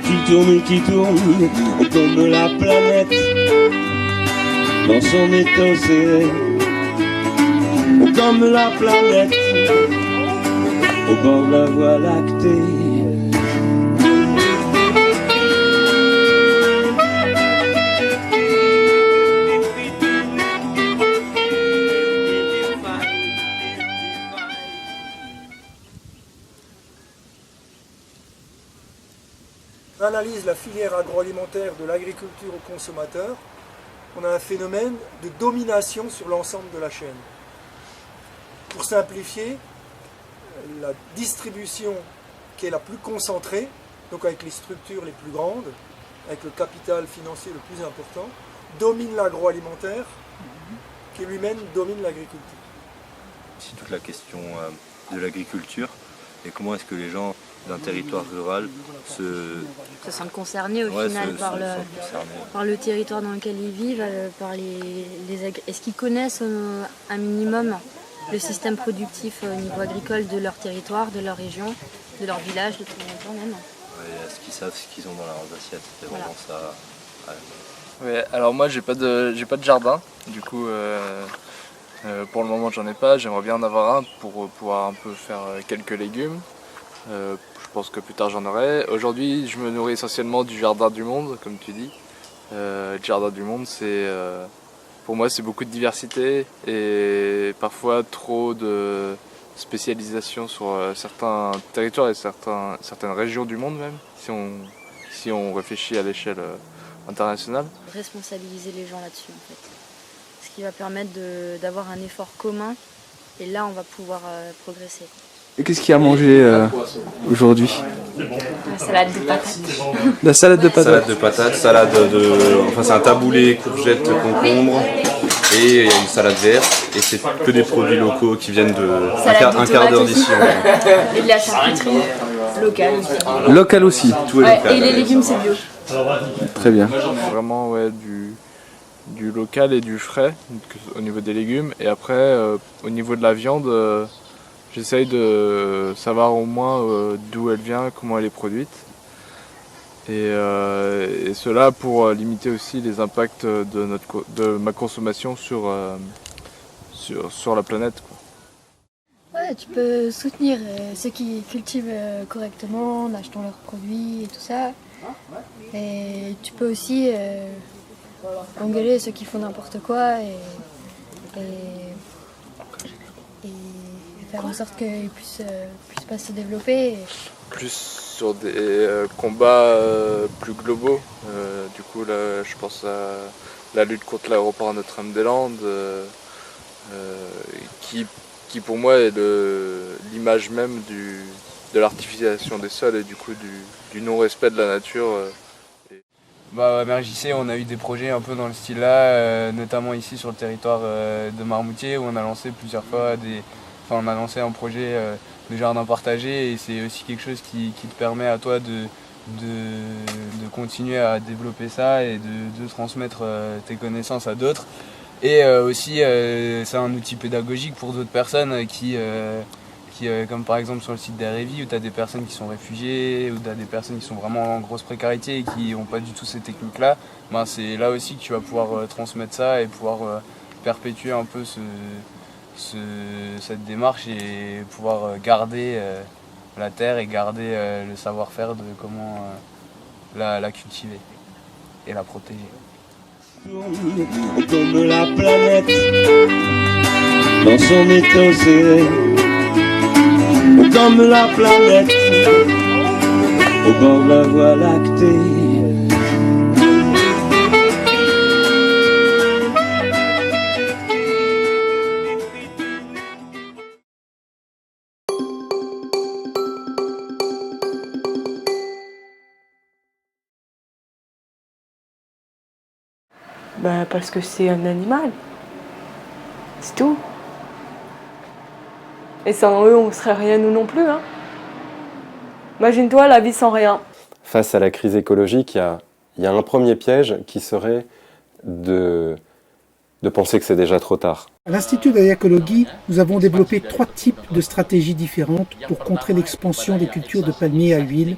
qui tourne, comme la planète dans son étau serré, comme la planète au bord de la voie lactée. On analyse la filière agroalimentaire de l'agriculture au consommateur, on a un phénomène de domination sur l'ensemble de la chaîne. Pour simplifier, la distribution qui est la plus concentrée, donc avec les structures les plus grandes, avec le capital financier le plus important, domine l'agroalimentaire, qui lui-même domine l'agriculture. C'est toute la question de l'agriculture et comment est-ce que les gens d'un territoire rural se sentent concernés au final par le territoire dans lequel ils vivent, est-ce qu'ils connaissent un minimum le système productif au niveau agricole de leur territoire, de leur région, de leur village, de tout le monde même. Est-ce qu'ils savent ce qu'ils ont dans leurs assiettes? C'est vraiment ça. Ouais, alors moi j'ai pas de jardin, du coup pour le moment j'en ai pas, j'aimerais bien en avoir un pour pouvoir un peu faire quelques légumes. Je pense que plus tard j'en aurai. Aujourd'hui je me nourris essentiellement du jardin du monde, comme tu dis. Le jardin du monde pour moi c'est beaucoup de diversité et parfois trop de spécialisation sur certains territoires et certaines régions du monde même, si on réfléchit à l'échelle internationale. Responsabiliser les gens là-dessus en fait. Ce qui va permettre d'avoir un effort commun et là on va pouvoir progresser. Et qu'est-ce qu'il y a à manger aujourd'hui? La salade de patates. La salade de patates. Salade de patates, enfin c'est un taboulé, courgettes, concombre et il y a une salade verte et c'est que des produits locaux qui viennent un quart d'heure d'ici. Et de la charcuterie locale aussi. Local aussi. Tout est local. Et les légumes c'est bio. Très bien. Vraiment du local et du frais au niveau des légumes et après au niveau de la viande j'essaye de savoir au moins d'où elle vient, comment elle est produite. Et cela pour limiter aussi les impacts de ma consommation sur la planète, quoi. Ouais, tu peux soutenir ceux qui cultivent correctement en achetant leurs produits et tout ça. Et tu peux aussi engueuler ceux qui font n'importe quoi et faire en sorte qu'ils puissent pas se développer. Plus sur des combats plus globaux. Du coup, là, je pense à la lutte contre l'aéroport à Notre-Dame-des-Landes, qui pour moi est l'image même de l'artificialisation des sols et du coup du non-respect de la nature. À MRJC, on a eu des projets un peu dans le style là, notamment ici sur le territoire de Marmoutier, où on a lancé plusieurs fois on a lancé un projet de jardin partagé et c'est aussi quelque chose qui te permet à toi de continuer à développer ça et de transmettre tes connaissances à d'autres. Et aussi c'est un outil pédagogique pour d'autres personnes qui comme par exemple sur le site d'Arévi où tu as des personnes qui sont réfugiées, où tu as des personnes qui sont vraiment en grosse précarité et qui n'ont pas du tout ces techniques-là. C'est là aussi que tu vas pouvoir transmettre ça et pouvoir perpétuer un peu cette démarche et pouvoir garder la terre et garder le savoir-faire de comment la cultiver et la protéger. Comme la planète dans son étau serré, comme la planète au bord de la voie lactée. Parce que c'est un animal. C'est tout. Et sans eux, on ne serait rien nous non plus. Hein. Imagine-toi la vie sans rien. Face à la crise écologique, il y a un premier piège qui serait de penser que c'est déjà trop tard. À l'Institut d'Agroécologie, nous avons développé 3 types de stratégies différentes pour contrer l'expansion des cultures de palmiers à huile